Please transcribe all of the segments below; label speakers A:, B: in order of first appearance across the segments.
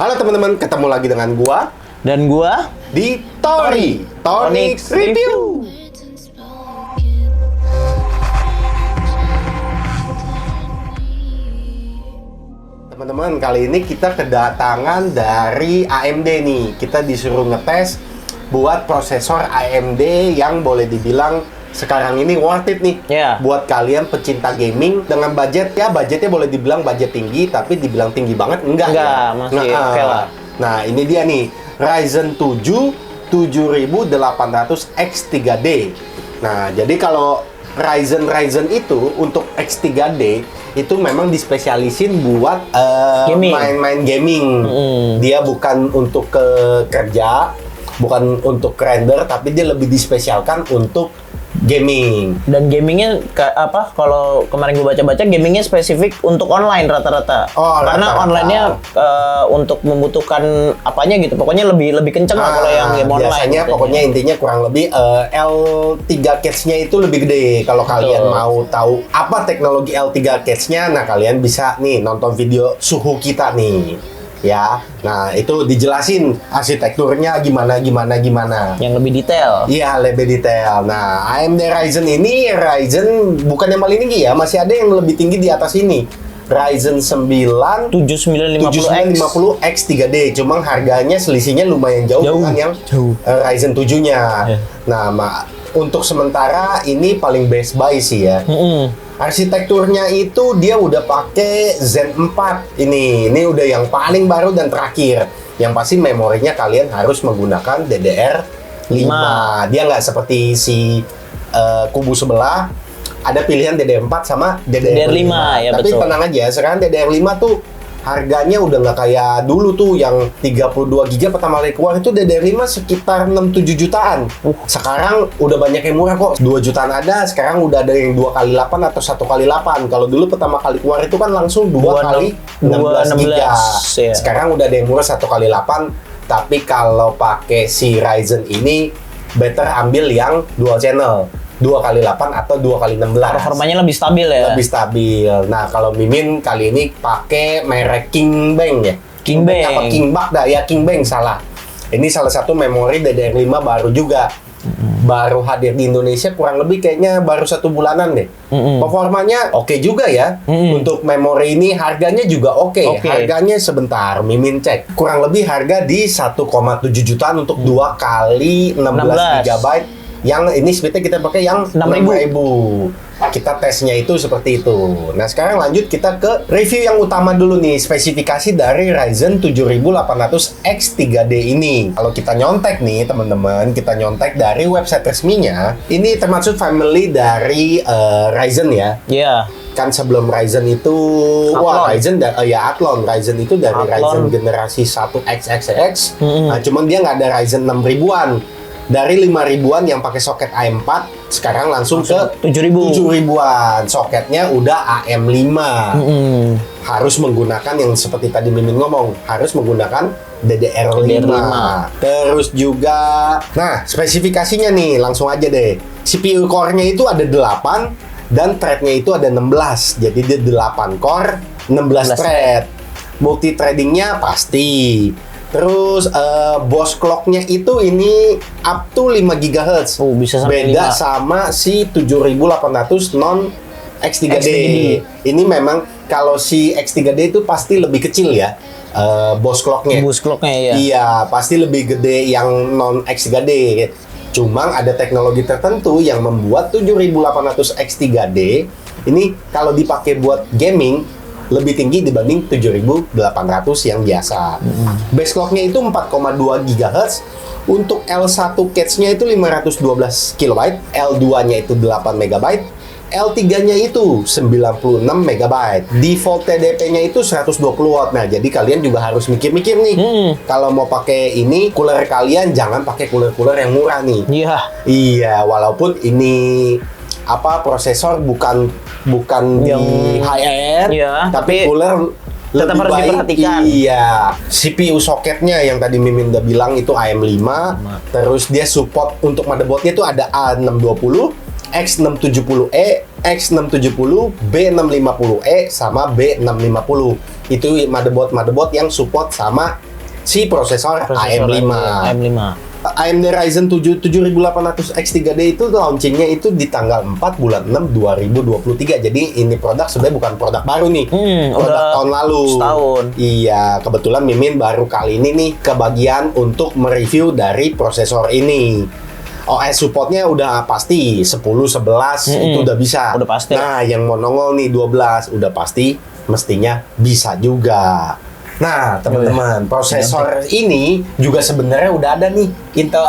A: Halo teman-teman, ketemu lagi dengan gua
B: Dan gua
A: di Tonix Review. Teman-teman, kali ini kita kedatangan dari AMD nih. Kita disuruh ngetes buat prosesor AMD yang boleh dibilang sekarang ini worth it nih. Buat kalian pecinta gaming dengan budgetnya boleh dibilang budget tinggi, tapi dibilang tinggi banget enggak ya?
B: Masih oke lah.
A: Nah, ini dia nih, Ryzen 7 7800X 3D. Nah, jadi kalau Ryzen itu untuk X3D itu memang dispesialisin buat main-main gaming. Dia bukan untuk kerja, bukan untuk render, tapi dia lebih dispesialkan untuk gaming.
B: Dan gamingnya kalau kemarin gue baca-baca, gamingnya spesifik untuk online rata-rata. Karena online-nya untuk membutuhkan apanya gitu. Pokoknya lebih kenceng lah kalau yang game online.
A: Biasanya gitu, pokoknya intinya kurang lebih L3 cache-nya itu lebih gede. Kalau kalian mau tahu apa teknologi L3 cache-nya, nah kalian bisa nih nonton video suhu kita nih. Ya, nah itu dijelasin arsitekturnya gimana.
B: Yang lebih detail.
A: Iya, lebih detail. Nah, AMD Ryzen bukan yang paling tinggi ya, masih ada yang lebih tinggi di atas ini. Ryzen 9 7950X 3D, cuma harganya selisihnya lumayan jauh dengan yang Ryzen 7-nya. Nah, untuk sementara ini paling best buy sih ya. Arsitekturnya itu dia udah pakai Zen 4 ini udah yang paling baru dan terakhir. Yang pasti memorinya kalian harus menggunakan DDR5. Dia nggak seperti si kubu sebelah, ada pilihan DDR4 sama DDR5.
B: Ya,
A: tapi
B: betul.
A: tenang aja, sekarang DDR5 tuh harganya udah nggak kayak dulu tuh yang 32 GB pertama kali keluar itu DDR5 sekitar 6-7 jutaan. Sekarang udah banyak yang murah kok. 2 jutaan ada, sekarang udah ada yang 2 kali 8 atau 1 kali 8. Kalau dulu pertama kali keluar itu kan langsung 2 kali 16 GB.
B: Ya.
A: Sekarang udah ada yang murah 1 kali 8. Tapi kalau pakai si Ryzen ini better ambil yang dual channel. 2 kali 8 atau 2 kali 16.
B: Performanya lebih stabil ya?
A: Lebih stabil. Nah, kalau Mimin kali ini pakai merek Kingbank ya?
B: Kingbank.
A: Apa Kingbank dah? Ya, Kingbank salah. Ini salah satu memori DDR5 baru juga. Baru hadir di Indonesia kurang lebih kayaknya baru 1 bulanan deh. Performanya oke juga ya. Untuk memori ini harganya juga oke. Harganya sebentar, Mimin cek. Kurang lebih harga di 1,7 jutaan untuk 2 kali 16 GB. Yang ini speednya kita pakai yang 6000. Kita tesnya itu seperti itu. Nah, sekarang lanjut kita ke review yang utama dulu nih, spesifikasi dari Ryzen 7800X 3D ini. Kalau kita nyontek nih teman-teman, kita nyontek dari website resminya. Ini termasuk family dari Ryzen ya.
B: Iya.
A: Kan sebelum Ryzen itu Athlon. Ryzen itu dari Ryzen generasi 1XXX. Nah, cuman dia nggak ada Ryzen 6000-an. Dari 5.000-an yang pakai soket AM4, sekarang langsung ke 7.000-an. Soketnya udah AM5. Harus menggunakan yang seperti tadi Mimin ngomong, harus menggunakan DDR5. Terus juga, nah spesifikasinya nih, langsung aja deh. CPU core-nya itu ada 8, dan thread-nya itu ada 16. Jadi dia 8 core, 16 thread. Multi-threading-nya pasti. Terus BOS clock-nya itu ini up to 5 GHz.
B: Bisa sampai
A: beda
B: 5.
A: sama si 7800 non X3D. Ini memang kalau si X3D itu pasti lebih kecil ya. BOS clock-nya.
B: BOS clock-nya ya.
A: Iya, pasti lebih gede yang non X3D. Cuma ada teknologi tertentu yang membuat 7800 X3D ini kalau dipakai buat gaming lebih tinggi dibanding 7800 yang biasa. Base clock-nya itu 4,2 GHz. Untuk L1 cache-nya itu 512 KB, L2-nya itu 8 MB, L3-nya itu 96 MB. Default TDP-nya itu 120 watt. Nah, jadi kalian juga harus mikir-mikir nih. Kalau mau pakai ini, cooler kalian jangan pakai cooler-cooler yang murah nih. Iya, walaupun ini prosesor bukan yang di high end, tapi cooler
B: tetap harus diperhatikan.
A: Iya, CPU soketnya yang tadi Mimin udah bilang itu AM5. Terus dia support untuk motherboardnya itu ada A620, X670E, X670, B650E sama B650. Itu motherboard yang support sama si prosesor AM5.
B: AM5.
A: AMD Ryzen 7 7800X 3D itu launchingnya itu di tanggal 4 bulan 6 2023. Jadi ini produk sebenarnya bukan produk baru nih. Produk tahun lalu.
B: Setahun.
A: Iya, kebetulan Mimin baru kali ini nih kebagian untuk mereview dari prosesor ini. OS supportnya udah pasti 10, 11 itu udah bisa.
B: Udah pasti.
A: Nah, yang mau nongol nih 12 udah pasti mestinya bisa juga. Nah, teman-teman, prosesor ini juga sebenarnya udah ada nih Intel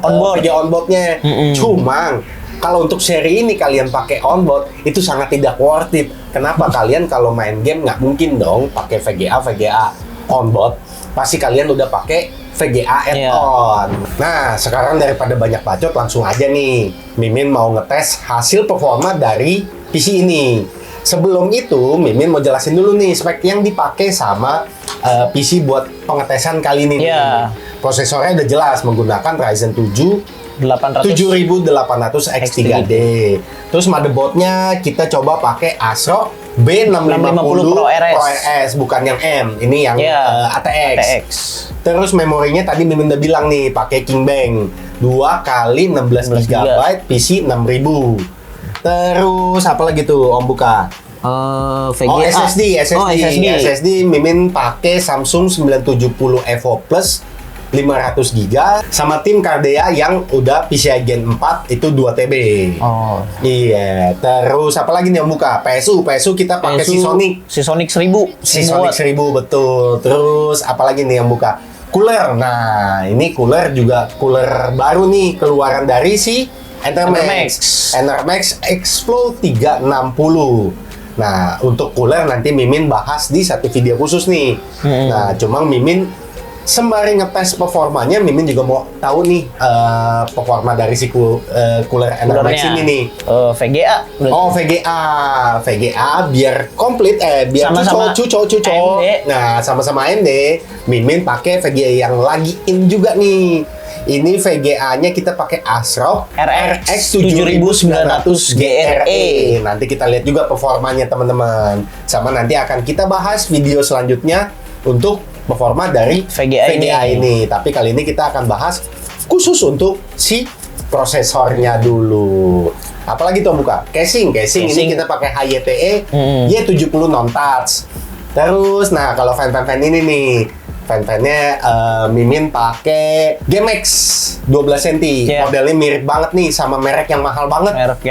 A: onboardnya. Cuma kalau untuk seri ini kalian pakai onboard itu sangat tidak worth it. Kenapa? Kalian kalau main game nggak mungkin dong pakai VGA onboard. Pasti kalian udah pakai VGA add-on. Nah, sekarang daripada banyak bacot langsung aja nih. Mimin mau ngetes hasil performa dari PC ini. Sebelum itu, Mimin mau jelasin dulu nih spek yang dipakai sama PC buat pengetesan kali ini. Prosesornya udah jelas menggunakan Ryzen 7 7800X 3D. Terus motherboardnya kita coba pakai ASRock B650 Pro RS, bukan yang M. Ini yang ATX. Terus memorinya tadi Mimin udah bilang nih pakai Kingbank 2 kali 16 GB PC 6000. Terus apa lagi tuh Om buka?
B: VGA.
A: SSD Mimin pakai Samsung 970 Evo Plus 500 GB sama tim Cardea yang udah PCI Gen 4 itu 2 TB. Iya. Terus apa lagi nih Om buka? PSU kita pakai Seasonic 1000. Seasonic 1000 betul. Terus apa lagi nih Om buka? Cooler. Nah, ini cooler juga cooler baru nih keluaran dari si Enermax X-Flow 360. Nah, untuk cooler nanti Mimin bahas di satu video khusus nih. Nah, cuma Mimin sembari ngetes performanya, Mimin juga mau tahu nih performa dari si cooler Enermax ini nih.
B: VGA.
A: VGA biar komplit biar cocok. Nah, sama-sama AMD, Mimin pakai VGA yang lagi in juga nih. Ini VGA-nya kita pakai ASRock RX 7900 GRE. Nanti kita lihat juga performanya teman-teman. Sama nanti akan kita bahas video selanjutnya untuk performa dari VGA ini. Tapi kali ini kita akan bahas khusus untuk si prosesornya dulu. Apalagi tuh buka? Casing ini kita pakai HYTE Y70 non-touch. Terus, nah kalau fan ini nih. Fan-fannya Mimin pakai GameX 12 cm. Modelnya mirip banget nih sama merek yang mahal banget.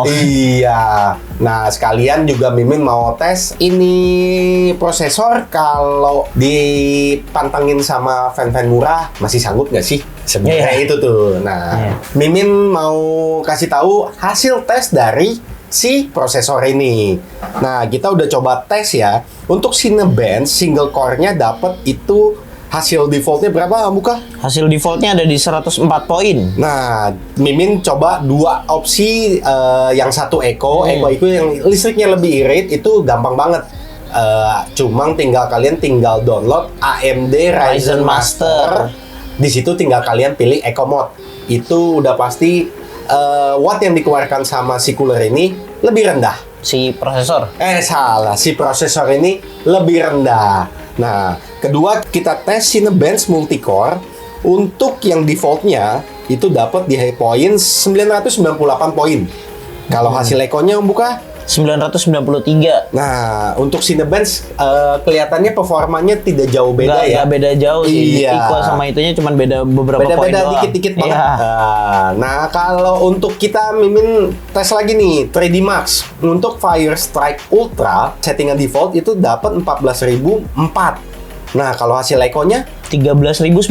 A: Iya. Nah, sekalian juga Mimin mau tes ini prosesor kalau dipantengin sama fan-fan murah masih sanggup nggak sih? Sebenarnya itu tuh. Nah, Mimin mau kasih tahu hasil tes dari si prosesor ini. Nah, kita udah coba tes ya. Untuk Cinebench single core-nya dapat itu hasil defaultnya berapa, Buka?
B: Hasil defaultnya ada di 104 poin.
A: Nah, Mimin coba dua opsi, yang satu Eco yang listriknya lebih irit, itu gampang banget. Cuma kalian tinggal download AMD Ryzen Master. Di situ tinggal kalian pilih Eco Mode. Itu udah pasti watt yang dikeluarkan sama si cooler ini lebih rendah.
B: Si prosesor ini lebih rendah. Nah, kedua kita tes Cinebench multicore. Untuk yang defaultnya itu dapat di high point 998 poin. Kalau hasil Eco-nya buka 993.
A: Nah, untuk Cinebench kelihatannya performanya tidak jauh beda ya.
B: Nggak beda jauh sih. Equal sama itunya cuma beda beberapa poin doang.
A: Beda dikit-dikit banget. Nah, kalau untuk kita Mimin tes lagi nih 3D Max. Untuk Firestrike Ultra settingan default itu dapat 14.004. Nah, kalau hasil Eco-nya
B: 13.955.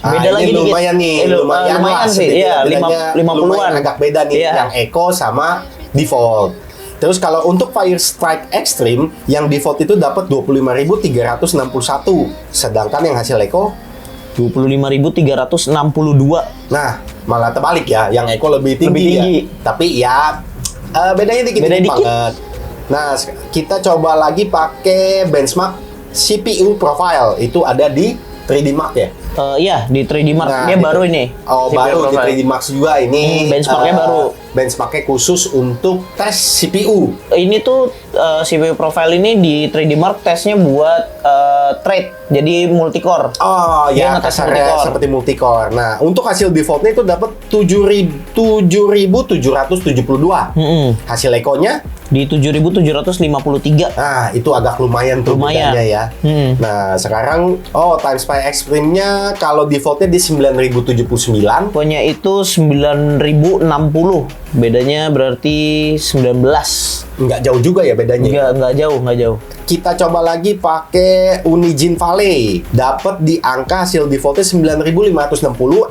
B: Beda lagi
A: lumayan
B: dikit.
A: nih, lumayan
B: sih. Iya, 50-an.
A: Agak beda nih yang Eco sama default. Terus kalau untuk Firestrike Extreme yang default itu dapat 25.361, sedangkan yang hasil Eco
B: 25.362.
A: Nah, malah terbalik ya, yang Eco lebih tinggi. Ya. Tapi ya bedanya dikit banget. Nah, kita coba lagi pakai benchmark CPU profile. Itu ada di 3D Mark ya?
B: Iya, di 3D Mark.
A: Nah,
B: Dia baru ini.
A: Oh,
B: CPU
A: baru di
B: profile.
A: 3D Mark juga ini.
B: Benchmarknya baru.
A: Benchmarknya khusus untuk tes CPU.
B: Ini tuh CPU profile ini di 3D Mark tesnya buat trade, jadi multicore.
A: Oh
B: Dia
A: ya,
B: ngetes
A: kasarnya
B: multicore.
A: seperti multicore. Nah, untuk hasil defaultnya itu dapat 7.772. Hasil ekonya,
B: Di 7.753.
A: nah itu agak lumayan tuh
B: Lumayan.
A: bedanya ya. Nah, sekarang Time Spy Extreme-nya kalau defaultnya di 9.079.
B: Pokoknya itu 9.060. Bedanya berarti 19.
A: Nggak jauh juga ya bedanya.
B: Nggak jauh.
A: Kita coba lagi pakai Unigine Valley. Dapat di angka hasil defaultnya 9.560,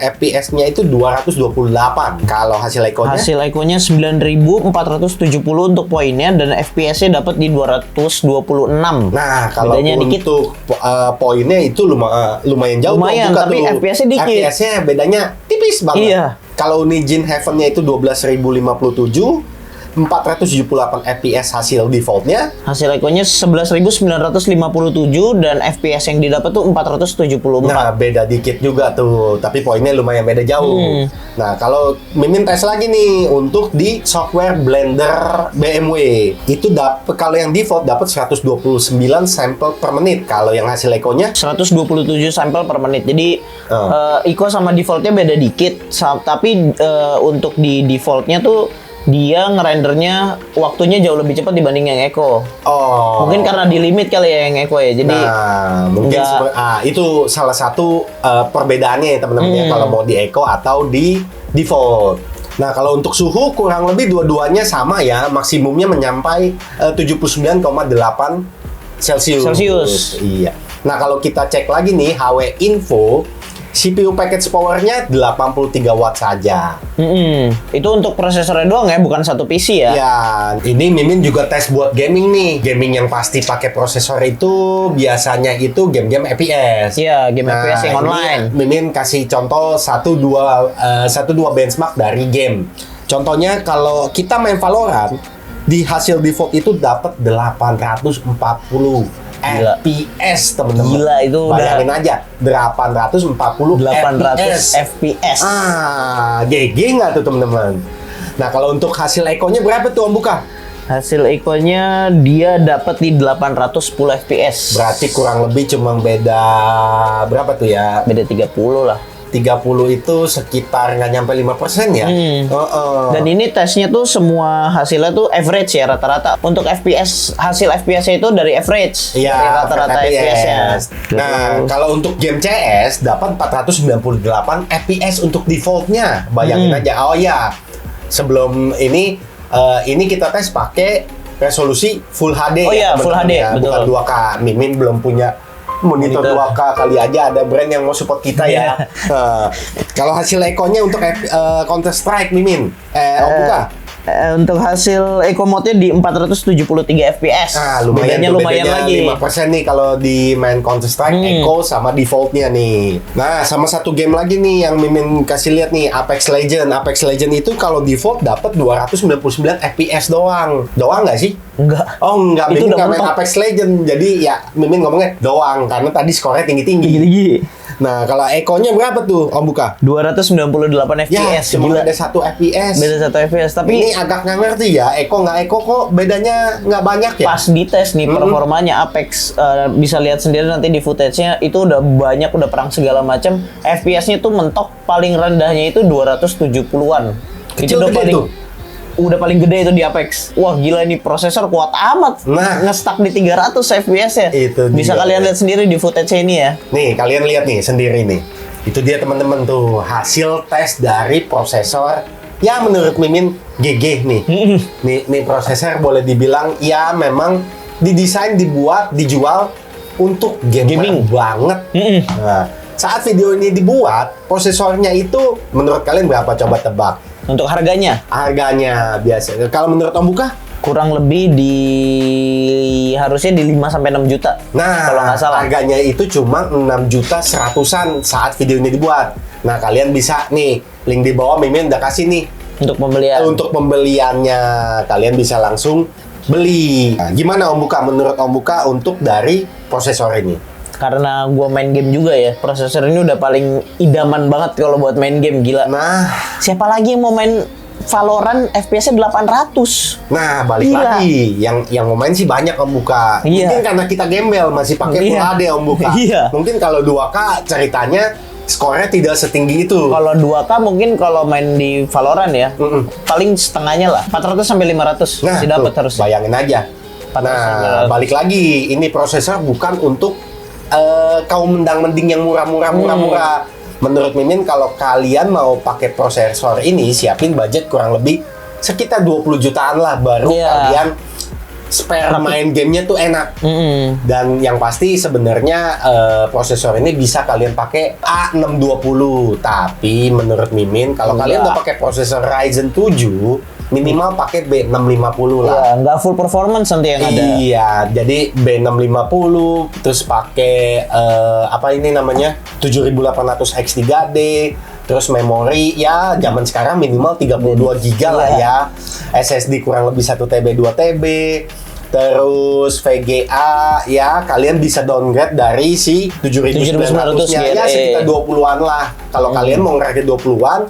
A: FPS-nya itu 228. Kalau hasil ekonya,
B: Hasil ekonya 9.470 untuk poinnya dan FPS-nya dapat di 226.
A: nah kalau
B: Bedanya dikit.
A: untuk poinnya itu lumayan jauh.
B: Lumayan,
A: buka
B: tapi
A: tuh.
B: FPS-nya dikit.
A: FPS-nya bedanya tipis banget.
B: Iya.
A: Kalau Unigine Heaven-nya itu 12.057, 478 FPS hasil defaultnya.
B: Hasil ekonya 11.957 dan FPS yang didapat tuh 474.
A: Nah, beda dikit juga tuh, tapi poinnya lumayan beda jauh. Nah, kalau Mimin tes lagi nih untuk di software Blender BMW, itu kalau yang default dapat 129 sampel per menit. Kalau yang hasil ekonya
B: 127 sampel per menit. Jadi Iko sama defaultnya beda dikit, tapi untuk di defaultnya tuh dia ngerendernya waktunya jauh lebih cepat dibanding yang Eco. Mungkin karena di limit kali ya yang Eco ya. Jadi
A: mungkin
B: nggak-
A: itu salah satu perbedaannya ya teman-teman ya, kalau mau di Eco atau di default. Nah, kalau untuk suhu kurang lebih dua-duanya sama ya, maksimumnya mencapai 79,8 Celcius. Iya. Nah, kalau kita cek lagi nih HW Info, CPU package powernya 83 watt saja.
B: Itu untuk prosesornya doang ya, bukan satu PC ya.
A: Ya, ini Mimin juga tes buat gaming nih. Gaming yang pasti pakai prosesor itu biasanya itu game-game FPS.
B: Iya, game FPS yang
A: ini
B: online.
A: Mimin kasih contoh satu dua benchmark dari game. Contohnya kalau kita main Valorant, di hasil default itu dapat 840
B: Gila.
A: FPS, teman-teman.
B: Gila, itu udah-
A: bayangin aja 840
B: 800 FPS.
A: GG nggak tuh teman-teman? Nah, kalau untuk hasil ekonya berapa tuh Om Buka?
B: Hasil Eco-nya dia dapat di 810 FPS.
A: Berarti kurang lebih cuma beda berapa tuh ya?
B: Beda 30 lah.
A: 30 itu sekitar nggak nyampe 5% ya?
B: Dan ini tesnya tuh semua hasilnya tuh average ya rata-rata. Untuk FPS, hasil FPS-nya itu dari average.
A: Iya,
B: dari rata-rata FPS-nya.
A: Nah, kalau untuk game CS dapat 498 FPS untuk defaultnya. Bayangin aja. Oh ya, sebelum ini kita tes pakai resolusi Full HD.
B: Oh iya,
A: teman-teman
B: Full HD,
A: ya.
B: betul.
A: Bukan 2K. Mimin belum punya monitor 2K, kali aja ada brand yang mau support kita ya. Nah, kalau hasil ekonya untuk Counter Strike Mimin, Om Buka.
B: Untuk hasil Eco mode-nya di 473 FPS.
A: Lumayan
B: Bedanya
A: tuh,
B: lumayan
A: bedanya
B: lagi.
A: 5% nih kalau di main Counter Strike Echo sama defaultnya nih. Nah, sama satu game lagi nih yang Mimin kasih lihat nih, Apex Legend. Apex Legend itu kalau default dapat 299 FPS doang. Doang nggak sih?
B: Enggak.
A: Oh, enggak,
B: Itu
A: Mimin
B: udah
A: nggak main
B: mentok.
A: Apex Legend. Jadi ya Mimin ngomongnya doang karena tadi skornya tinggi-tinggi.
B: Tinggi.
A: Nah, kalau Echo-nya berapa tuh, Om Buka?
B: 298
A: Ya,
B: FPS.
A: cuma
B: Gila.
A: ada 1 FPS.
B: Beda 1 FPS, tapi
A: Ini agak nggak ngerti ya, Echo nggak Echo kok bedanya nggak banyak ya?
B: pas dites nih performanya Apex, bisa lihat sendiri nanti di footage-nya itu udah banyak, udah perang segala macam. FPS-nya tuh mentok paling rendahnya itu 270-an.
A: Kecil
B: Itu udah
A: gede
B: paling
A: tuh.
B: udah paling gede itu di Apex. Wah, gila, ini prosesor kuat amat.
A: Nah.
B: Nge-stuck di 300 FPS ya.
A: Itu
B: Bisa
A: dia.
B: kalian lihat sendiri di footage ini ya.
A: Nih, kalian lihat nih sendiri nih. Itu dia teman-teman tuh, hasil tes dari prosesor. Ya menurut Mimin GG nih. Nih prosesor boleh dibilang ya memang didesain, dibuat, dijual untuk gaming banget. Nah, saat video ini dibuat, prosesornya itu menurut kalian berapa? Coba tebak.
B: Untuk harganya
A: Harganya biasa. Kalau menurut Om Buka?
B: kurang lebih harusnya di 5 sampai 6 juta.
A: Nah,
B: kalau nggak salah.
A: harganya itu cuma 6 juta 100-an saat video ini dibuat. Nah, kalian bisa nih, link di bawah Mimin udah kasih nih.
B: Untuk pembelian.
A: Untuk pembeliannya, kalian bisa langsung beli. Nah, gimana Om Buka? Menurut Om Buka untuk dari prosesor ini?
C: karena gue main game juga ya, prosesor ini udah paling idaman banget kalau buat main game, gila.
A: Nah,
C: Siapa lagi yang mau main Valorant FPS-nya 800?
A: nah balik
C: Gila.
A: lagi, yang mau main sih banyak Om Buka.
C: Iya.
A: Mungkin karena kita gembel masih pakai Full
C: Iya.
A: HD Om Buka.
C: Iya.
A: Mungkin kalau 2K ceritanya skornya tidak setinggi itu.
C: Kalau 2K mungkin kalau main di Valorant ya, paling setengahnya lah, 400 sampai 500
A: Nah,
C: masih dapat
A: tuh,
C: harus.
A: bayangin aja.
C: 400
A: Nah,
C: 900.
A: balik lagi, ini prosesor bukan untuk kaum mendang-mending yang murah. Menurut Mimin, kalau kalian mau pakai prosesor ini, siapin budget kurang lebih sekitar 20 jutaan lah, baru
C: Iya.
A: kalian spare main gamenya tuh enak. Dan yang pasti sebenarnya prosesor ini bisa kalian pakai A620. Tapi menurut Mimin, kalau kalian udah pakai prosesor Ryzen 7, minimal pakai B650 lah.
C: Ya, nggak full performance nanti yang ada.
A: Iya, jadi B650 terus pakai apa ini namanya 7800 X3D, terus memori ya zaman sekarang minimal 32 GB lah ya. SSD kurang lebih 1 TB 2 TB. Terus VGA ya kalian bisa downgrade dari si 7900-nya ya sekitar 20-an lah. Kalau kalian mau ngerakit 20-an,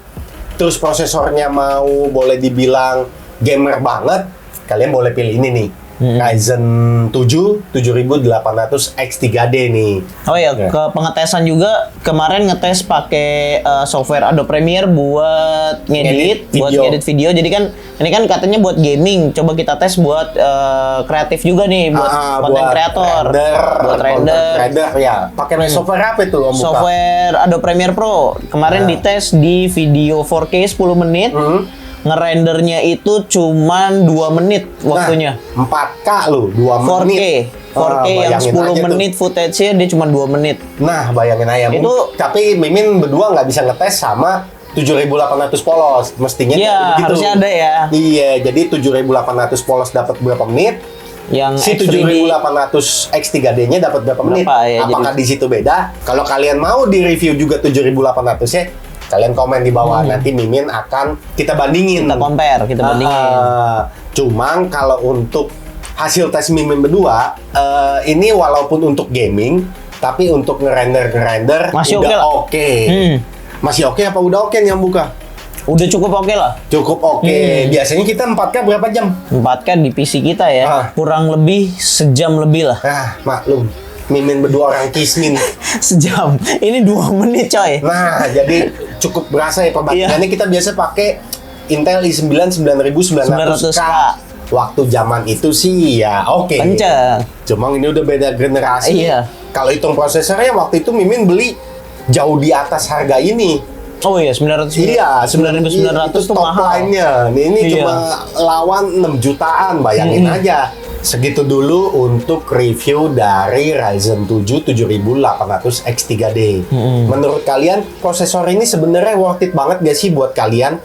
A: terus prosesornya mau boleh dibilang gamer banget, kalian boleh pilih ini nih. Ryzen 7 7800 X3D nih.
C: Oh ya,
A: Ya.
C: ke pengetesan juga kemarin ngetes pakai software Adobe Premiere buat ngedit,
A: Ngedit video.
C: Jadi kan ini kan katanya buat gaming, coba kita tes buat kreatif juga nih, buat konten kreator, buat render.
A: Render ya. Pakai software apa itu Om Buka?
C: Software Adobe Premiere Pro kemarin dites di video 4K 10 menit. Ngerendernya itu cuman 2 menit waktunya.
A: Nah, 4K lu, 2
C: 4K.
A: menit.
C: 4K yang
A: bayangin
C: 10
A: aja tuh.
C: menit footage-nya dia cuma 2 menit.
A: Nah, bayangin aja.
C: Itu-
A: Tapi Mimin berdua nggak bisa ngetes sama 7800 polos. Mestinya
C: Iya,
A: kayak begitu.
C: harusnya ada ya.
A: Iya, jadi 7800 polos dapat berapa menit?
C: Yang
A: Si
C: X3D
A: 7800 X3D-nya dapat berapa menit?
C: Berapa ya,
A: Apakah di situ beda? Kalau kalian mau di review juga 7800-nya, kalian komen di bawah. Nanti Mimin akan kita bandingin.
C: kita compare, kita bandingin.
A: Cuman kalau untuk hasil tes Mimin berdua, ini walaupun untuk gaming, tapi untuk ngerender
C: Masih
A: udah
C: oke lah.
A: oke. Masih oke apa udah oke nih Om Buka?
C: Udah cukup oke lah.
A: Cukup oke. Biasanya kita 4K berapa jam?
C: 4K di PC kita ya,
A: Ah.
C: kurang lebih sejam lebih lah.
A: Maklum. Mimin berdua orang kismin.
C: Sejam. Ini 2 menit coy.
A: Nah, jadi cukup berasa ya perbandingannya. Kita biasa pakai Intel i9 9900K.
C: 900K.
A: Waktu zaman itu sih ya oke.
C: Kenceng.
A: Cuma ini udah beda generasi.
C: Iya.
A: Kalau hitung prosesornya waktu itu Mimin beli jauh di atas harga ini.
C: Oh iya, 900.
A: Iya,
C: 9900
A: itu
C: tuh
A: top
C: mahal.
A: line-nya. Ini
C: Iya.
A: cuma lawan 6 jutaan, bayangin aja. Segitu dulu untuk review dari Ryzen 7 7800 X3D. Menurut kalian prosesor ini sebenarnya worth it banget gak sih buat kalian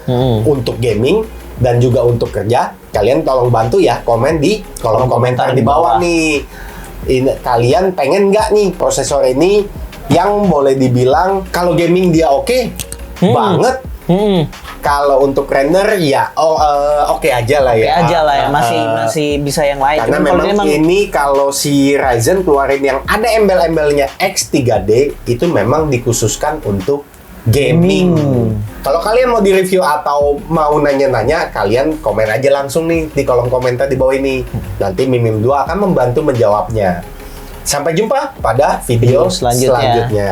A: untuk gaming dan juga untuk kerja? Kalian tolong bantu ya komen di kolom komentar di bawah nih. Kalian pengen nggak nih prosesor ini yang boleh dibilang kalau gaming dia oke banget. Kalau untuk render ya oke aja lah
C: Oke
A: ya.
C: aja lah ya, masih bisa yang lain.
A: Karena
C: Cuman kalau
A: memang ini kalau si Ryzen keluarin yang ada embel-embelnya X3D itu memang dikhususkan untuk gaming. Kalau kalian mau di-review atau mau nanya-nanya, kalian komen aja langsung nih di kolom komentar di bawah ini. Nanti Mimim 2 akan membantu menjawabnya. Sampai jumpa pada video
C: Selanjutnya.
A: selanjutnya.